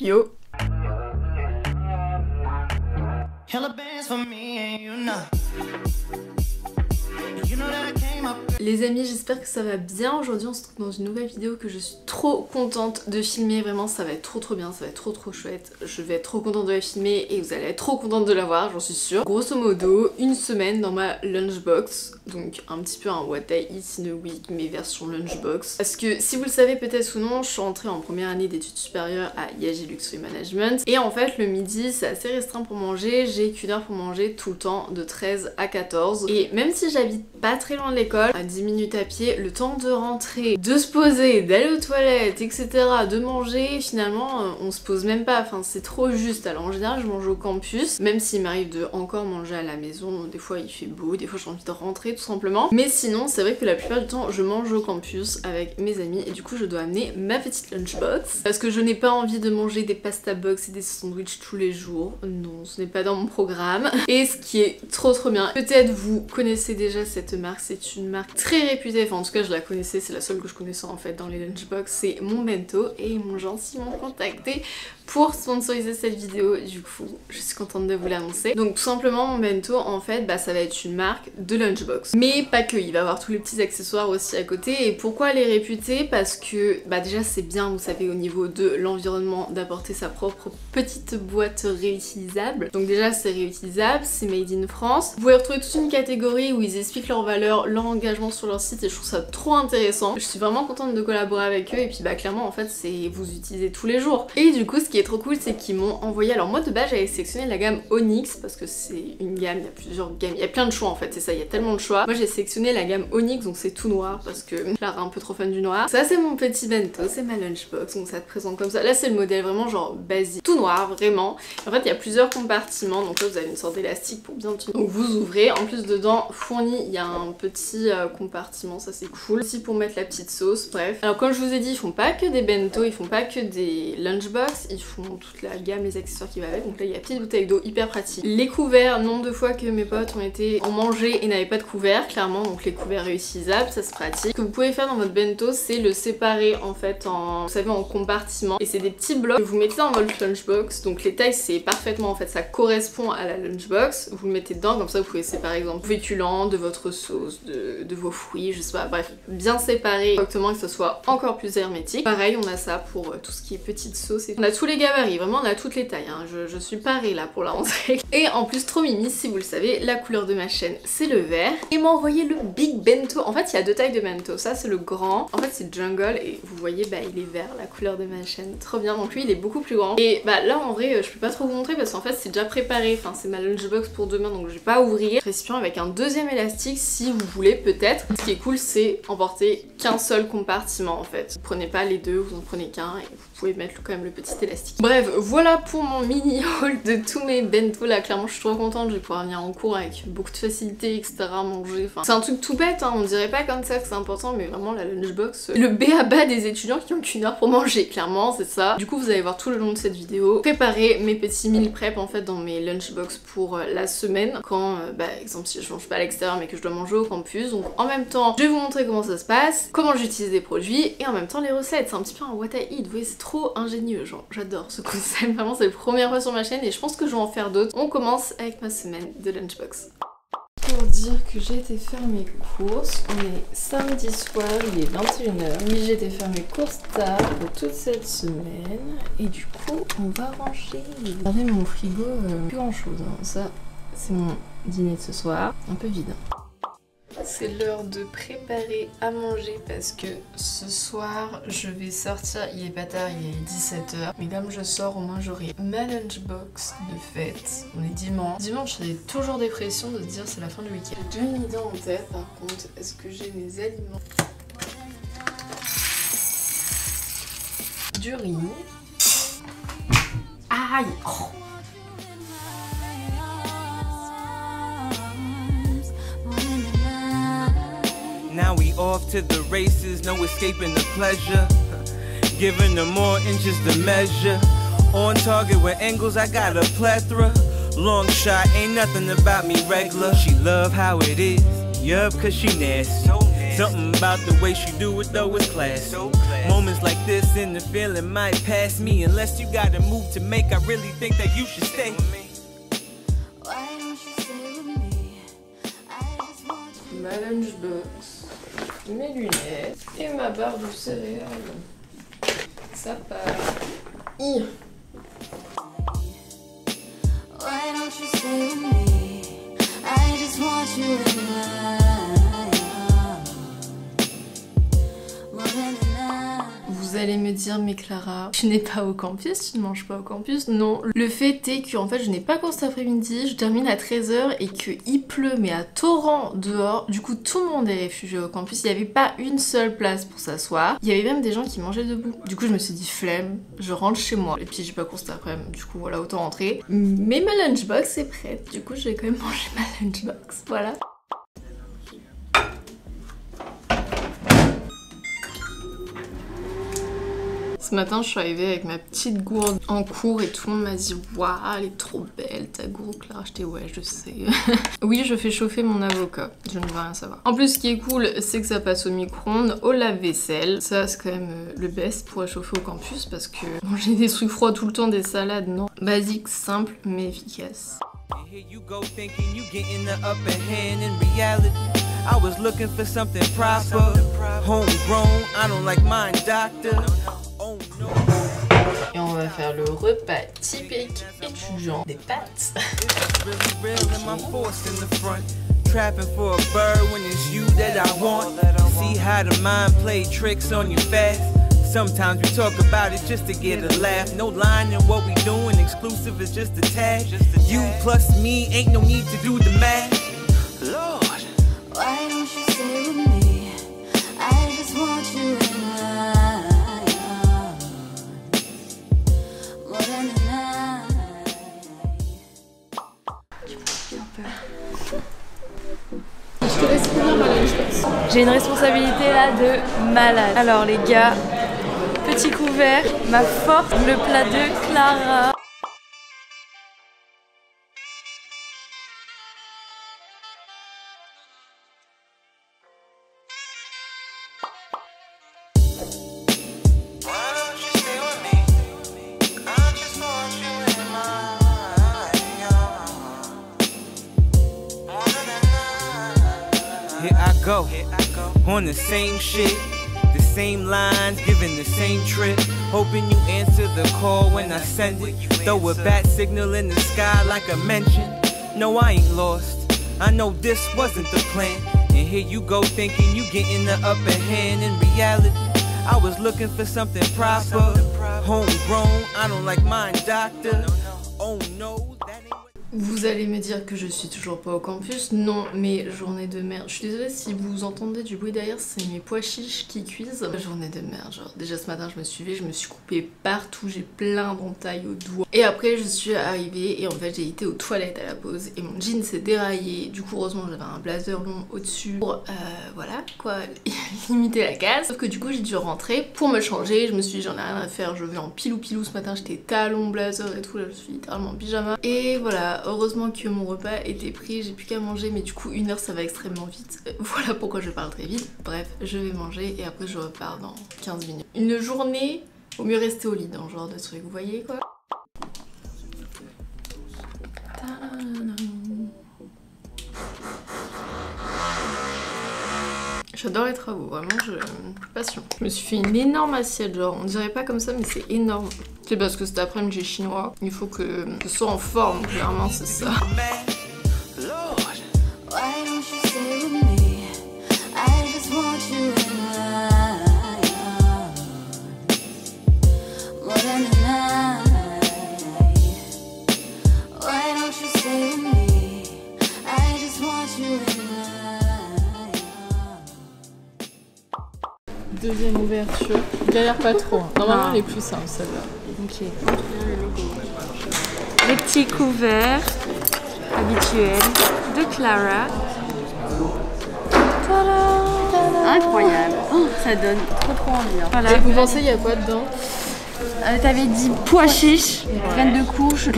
Yo. Les amis, j'espère que ça va bien. Aujourd'hui on se trouve dans une nouvelle vidéo que je suis trop contente de filmer. Vraiment ça va être trop bien, ça va être trop chouette. Je vais être trop contente de la filmer et vous allez être trop contente de la voir, j'en suis sûre. Grosso modo, une semaine dans ma lunchbox. Donc un petit peu un what I eat in a week mais version lunchbox. Parce que si vous le savez peut-être ou non, je suis rentrée en première année d'études supérieures à IAG Luxury Management. Et en fait le midi c'est assez restreint pour manger. J'ai qu'une heure pour manger tout le temps de 13 à 14. Et même si j'habite pas très loin de l'école, à 10 minutes à pied, le temps de rentrer, de se poser, d'aller aux toilettes, etc., de manger, finalement on se pose même pas, enfin c'est trop juste. Alors en général je mange au campus, même s'il m'arrive de encore manger à la maison, des fois il fait beau, des fois j'ai envie de rentrer tout simplement, mais sinon c'est vrai que la plupart du temps je mange au campus avec mes amis et du coup je dois amener ma petite lunchbox parce que je n'ai pas envie de manger des pasta box et des sandwichs tous les jours, non ce n'est pas dans mon programme. Et ce qui est trop bien, peut-être vous connaissez déjà cette marque, c'est une marque très réputée, enfin en tout cas je la connaissais, c'est la seule que je connaissais en fait dans les lunchbox, c'est Mon Bento et ils m'ont gentiment contacté pour sponsoriser cette vidéo, du coup je suis contente de vous l'annoncer. Donc tout simplement Mon Bento en fait bah ça va être une marque de lunchbox, mais pas que, il va avoir tous les petits accessoires aussi à côté. Et pourquoi elle est réputée? Parce que bah déjà c'est bien, vous savez, au niveau de l'environnement d'apporter sa propre petite boîte réutilisable. Donc déjà c'est réutilisable, c'est made in France. Vous pouvez retrouver toute une catégorie où ils expliquent leurs valeurs, leur engagement sur leur site et je trouve ça trop intéressant. Je suis vraiment contente de collaborer avec eux et puis bah clairement en fait c'est vous utilisez tous les jours. Et du coup ce qui est trop cool c'est qu'ils m'ont envoyé, alors moi de base j'avais sélectionné la gamme Onyx parce que c'est une gamme, il y a plusieurs gammes, il y a plein de choix en fait, c'est ça, il y a tellement de choix. Moi j'ai sélectionné la gamme Onyx donc c'est tout noir parce que je suis un peu trop fan du noir. Ça c'est mon petit bento, c'est ma lunchbox, donc ça te présente comme ça. Là c'est le modèle vraiment genre basique, tout noir vraiment. En fait il y a plusieurs compartiments, donc là vous avez une sorte d'élastique pour bien tenir. Donc vous ouvrez, en plus dedans fourni il y a un petit compartiment, ça c'est cool. Aussi pour mettre la petite sauce, bref. Alors comme je vous ai dit, ils font pas que des bento, ils font pas que des lunchbox, ils font toute la gamme, les accessoires qui va avec. Donc là il y a petite bouteille d'eau, hyper pratique. Les couverts, nombre de fois que mes potes ont mangé et n'avaient pas de couverts, clairement, donc les couverts réutilisables, ça se pratique. Ce que vous pouvez faire dans votre bento, c'est le séparer en fait en, vous savez, en compartiments. Et c'est des petits blocs que vous mettez dans votre lunchbox. Donc les tailles c'est parfaitement en fait, ça correspond à la lunchbox. Vous le mettez dedans, comme ça vous pouvez séparer par exemple féculents de votre sauce, de vos fruits, je sais pas, bref, bien séparer exactement, que ce soit encore plus hermétique. Pareil, on a ça pour tout ce qui est petite sauce et on a tous les gabarits, vraiment on a toutes les tailles, hein. Je suis parée là pour la rentrée. Et en plus trop mimi, si vous le savez, la couleur de ma chaîne c'est le vert. Et m'a envoyé le Big Bento. En fait il y a deux tailles de bento, ça c'est le grand, en fait c'est Jungle et vous voyez bah il est vert, la couleur de ma chaîne, trop bien. Donc lui il est beaucoup plus grand. Et bah là en vrai je peux pas trop vous montrer parce qu'en fait c'est déjà préparé, enfin c'est ma lunchbox pour demain donc je vais pas ouvrir. Récipient avec un deuxième élastique si vous voulez peut-être. Ce qui est cool c'est emporter qu'un seul compartiment en fait. Vous prenez pas les deux, vous en prenez qu'un et vous pouvez mettre quand même le petit élastique. Bref, voilà pour mon mini haul de tous mes bento là. Clairement je suis trop contente, je vais pouvoir venir en cours avec beaucoup de facilité, etc. manger. Enfin, c'est un truc tout bête, hein. On dirait pas comme ça que c'est important, mais vraiment la lunchbox, le b.a.-ba des étudiants qui ont qu'une heure pour manger, clairement c'est ça. Du coup vous allez voir tout le long de cette vidéo préparer mes petits meal prep en fait dans mes lunchbox pour la semaine. Quand bah exemple si je mange pas à l'extérieur mais que je dois manger au campus. Donc en même temps je vais vous montrer comment ça se passe, comment j'utilise des produits et en même temps les recettes. C'est un petit peu un what I eat, vous voyez c'est trop ingénieux, genre j'adore ce concept, vraiment c'est la première fois sur ma chaîne et je pense que je vais en faire d'autres. On commence avec ma semaine de lunchbox. Pour dire que j'ai été faire mes courses, on est samedi soir, il est 21h. Oui, j'ai été faire mes courses tard pour toute cette semaine et du coup on va ranger. Regardez mon frigo, plus grand chose, hein. Ça c'est mon dîner de ce soir, un peu vide. C'est l'heure de préparer à manger parce que ce soir je vais sortir, il est pas tard, il est 17h, mais comme je sors au moins j'aurai ma lunchbox de fête. On est dimanche. Dimanche j'ai toujours des pressions de se dire c'est la fin du week-end. J'ai deux idées en tête par contre, est-ce que j'ai mes aliments? Du riz. Aïe oh. Now we off to the races, no escaping the pleasure. Giving them more inches to measure. On target with angles, I got a plethora. Long shot, ain't nothing about me regular. She love how it is, yup, cause she nasty. Something about the way she do it though is class. Moments like this and the feeling might pass me. Unless you got a move to make, I really think that you should stay. Ma lunchbox, mes lunettes et ma barre de céréales. Ça part. Why don't you stay with me? I just want you in Vous allez me dire, mais Clara, tu n'es pas au campus, tu ne manges pas au campus. Non, le fait est que en fait je n'ai pas cours cet après-midi, je termine à 13 h et qu'il pleut mais à torrent dehors. Du coup tout le monde est réfugié au campus, il n'y avait pas une seule place pour s'asseoir. Il y avait même des gens qui mangeaient debout. Du coup je me suis dit flemme, je rentre chez moi. Et puis j'ai pas cours cet après-midi, du coup voilà, autant rentrer. Mais ma lunchbox est prête, du coup je vais quand même manger ma lunchbox, voilà. Ce matin, je suis arrivée avec ma petite gourde en cours et tout le monde m'a dit « Waouh, elle est trop belle ta gourde, Clara ». J'étais « Ouais, je sais ». Oui, je fais chauffer mon avocat, je ne veux rien savoir. En plus, ce qui est cool, c'est que ça passe au micro-ondes, au lave-vaisselle. Ça, c'est quand même le best pour réchauffer au campus parce que manger des trucs froids tout le temps, des salades, non. Basique, simple, mais efficace. Here you go thinking you getting the upper hand. In reality, I was looking for something proper, homegrown. I don't like mine, doctor. Oh no. Et on va faire le repas typique étudiant des pâtes. Trapping for a bird when it's you that I want. See how the mind play tricks on you fast. Sometimes we talk about it just to get a laugh. No line in what we doing, exclusive is just a tag. You plus me, ain't no need to do the math. Lord, why don't you stay with me? I just want you in my arms. More than Je te laisse finir ma lunchbox. J'ai une responsabilité là de malade. Alors les gars, petit couvert, ma force, le plat de Clara. Here I go, on the same shit, the same lines, giving the same trip. Hoping you answer the call when I send it. Throw a bat signal in the sky like a mention. No, I ain't lost, I know this wasn't the plan. And here you go thinking you getting the upper hand. In reality, I was looking for something proper, homegrown. I don't like mine, doctor. Oh no, that ain't. Vous allez me dire que je suis toujours pas au campus. Non, mais journée de merde. Je suis désolée si vous entendez du bruit derrière, c'est mes pois chiches qui cuisent. Journée de merde, genre déjà ce matin je me suis levée, je me suis coupée partout, j'ai plein d'entailles aux doigts. Et après je suis arrivée et en fait j'ai été aux toilettes à la pause et mon jean s'est déraillé. Du coup heureusement j'avais un blazer long au-dessus pour voilà quoi, limiter la casse. Sauf que du coup j'ai dû rentrer pour me changer. Je me suis dit j'en ai rien à faire, je vais en pilou-pilou ce matin, j'étais talon, blazer et tout, là je suis littéralement en pyjama. Et voilà. Heureusement que mon repas était pris, j'ai plus qu'à manger, mais du coup 1 heure ça va extrêmement vite. Voilà pourquoi je parle très vite. Bref, je vais manger et après je repars dans 15 minutes. Une journée, au mieux rester au lit dans ce genre de truc, vous voyez quoi. J'adore les travaux, vraiment, passion. Je me suis fait une énorme assiette, genre, on dirait pas comme ça, mais c'est énorme. C'est parce que cet après-midi j'ai chinois, il faut que je sois en forme, clairement, c'est ça. Deuxième ouverture, galère pas trop, hein. Normalement elle est plus simple celle-là. Ok. Les petits couverts habituels de Clara. Tada! Incroyable. Oh, ça donne trop envie. Hein. Voilà. Et vous pensez il y a quoi dedans? T'avais dit pois chiches, graines de courge.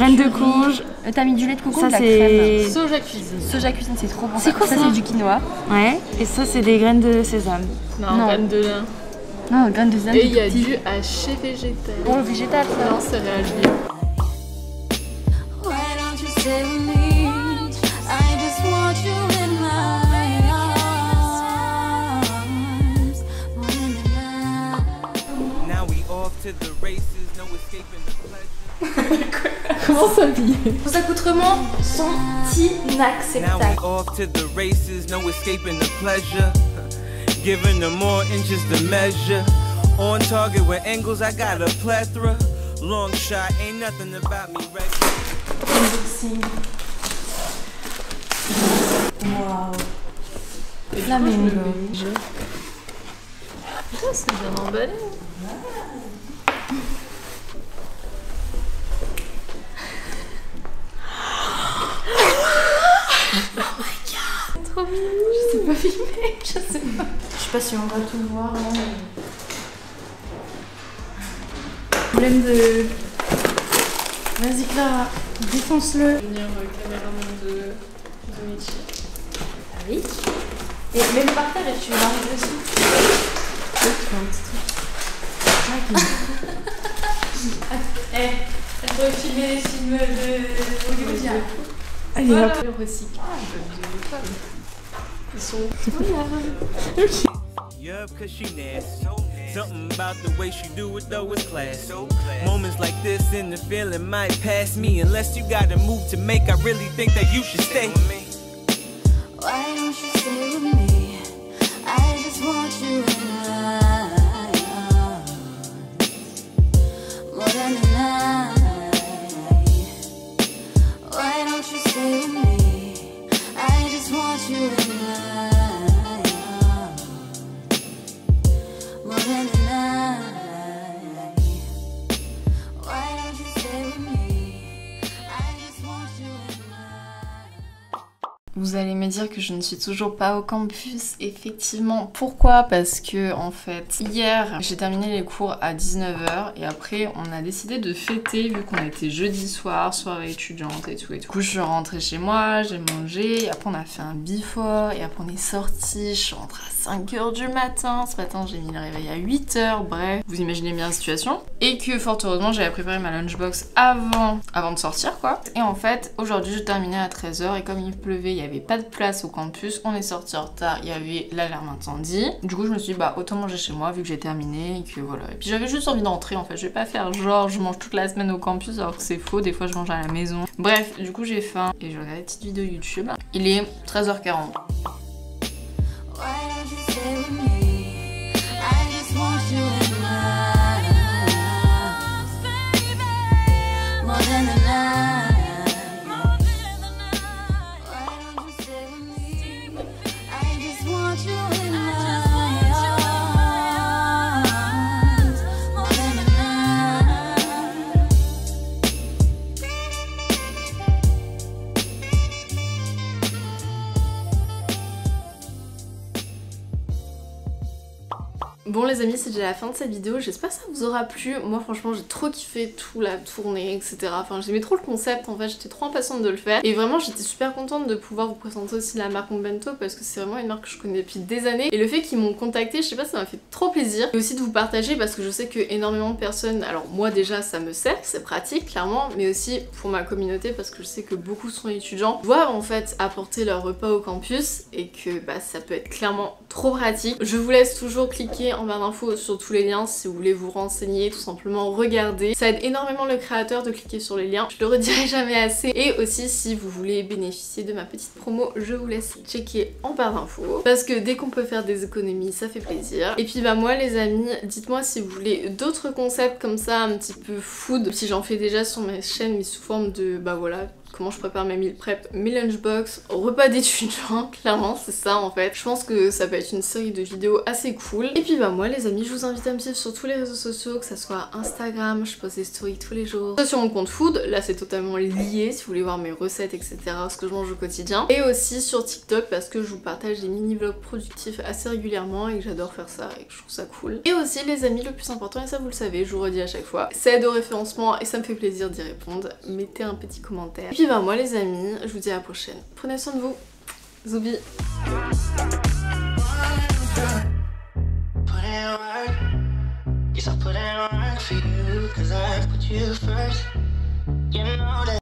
T'as mis du lait de coco ou de la crème? Soja cuisine. Soja cuisine, c'est trop bon. C'est quoi ça? C'est du quinoa. Ouais. Et ça, c'est des graines de sésame. Non, graines de lin. Non, graines de sésame. Et il y a du haché végétal. Bon, le végétal, ça. Non, céréales bio. Comment s'habiller? Vos accoutrements sont inacceptables. Giving them more inches to measure. On target with angles, I got a plethora. Long shot, ain't nothing about me regular. Unboxing. Waouh. Flamingo. Ça, c'est bien emballé. Trop mignon. Je sais pas filmer, je sais pas. Je sais pas si on va tout voir. Problème de... Vas-y Clara, défonce-le. Venir caméraman de Michi. Ah oui. Et mets-le par terre et tu l'arrives dessus. Elle pourrait filmer les films de Hollywood. Allez, Voilà, hop. le recyclage de femmes. Ils sont Yeah, cause she nasty. Something about the way she do it though is classy. Moments like this and the feeling might pass me. Unless you got a move to make, I really think that you should stay with me. Why don't you stay with me? I just want you in my arms more than a night. Why don't you stay with me? I just want you in my arms more than a night. Why don't you stay with me? I just want you in my. Vous allez me dire que je ne suis toujours pas au campus. Effectivement, pourquoi? Parce que en fait, hier, j'ai terminé les cours à 19h et après, on a décidé de fêter vu qu'on était jeudi soir, soirée étudiante et tout et tout. Du coup, je suis rentrée chez moi, j'ai mangé, et après on a fait un before et après on est sorti. Je suis rentrée à 5h du matin. Ce matin, j'ai mis le réveil à 8h. Bref, vous imaginez bien la situation. Et que fort heureusement, j'avais préparé ma lunchbox avant de sortir quoi. Et en fait, aujourd'hui, je terminais à 13h et comme il pleuvait, il y avait pas de place au campus, on est sorti en retard, il y avait l'alarme incendie. Du coup je me suis dit bah autant manger chez moi vu que j'ai terminé et que voilà. Et puis j'avais juste envie d'entrer en fait, je vais pas faire genre je mange toute la semaine au campus alors que c'est faux, des fois je mange à la maison. Bref, du coup j'ai faim et je regarde la petite vidéo YouTube. Il est 13h40. Bon les amis, c'est déjà la fin de cette vidéo, j'espère que ça vous aura plu. Moi franchement j'ai trop kiffé tout la tournée etc. Enfin j'aimais trop le concept en fait, j'étais trop impatiente de le faire. Et vraiment j'étais super contente de pouvoir vous présenter aussi la marque Mombento parce que c'est vraiment une marque que je connais depuis des années. Et le fait qu'ils m'ont contacté, je sais pas, ça m'a fait trop plaisir. Et aussi de vous partager parce que je sais que énormément de personnes, alors moi déjà ça me sert, c'est pratique clairement, mais aussi pour ma communauté parce que je sais que beaucoup sont étudiants, doivent en fait apporter leur repas au campus et que bah ça peut être clairement trop pratique. Je vous laisse toujours cliquer en barre d'infos sur tous les liens si vous voulez vous renseigner, tout simplement regarder. Ça aide énormément le créateur de cliquer sur les liens, je le redirai jamais assez. Et aussi si vous voulez bénéficier de ma petite promo, je vous laisse checker en barre d'infos parce que dès qu'on peut faire des économies ça fait plaisir. Et puis bah moi les amis, dites-moi si vous voulez d'autres concepts comme ça un petit peu food, si j'en fais déjà sur ma chaîne mais sous forme de bah voilà comment je prépare mes meal prep, mes lunchbox, repas d'étudiants, clairement c'est ça en fait. Je pense que ça peut être une série de vidéos assez cool. Et puis bah moi les amis, je vous invite à me suivre sur tous les réseaux sociaux, que ça soit Instagram, je poste des stories tous les jours. Sur mon compte food, là c'est totalement lié si vous voulez voir mes recettes etc, ce que je mange au quotidien. Et aussi sur TikTok parce que je vous partage des mini vlogs productifs assez régulièrement et que j'adore faire ça et que je trouve ça cool. Et aussi les amis, le plus important, et ça vous le savez, je vous redis à chaque fois, c'est aide au référencement et ça me fait plaisir d'y répondre. Mettez un petit commentaire. Et puis bah moi les amis, je vous dis à la prochaine. Prenez soin de vous. Zoubi. Yes, I put in work for you, 'cause I put you first.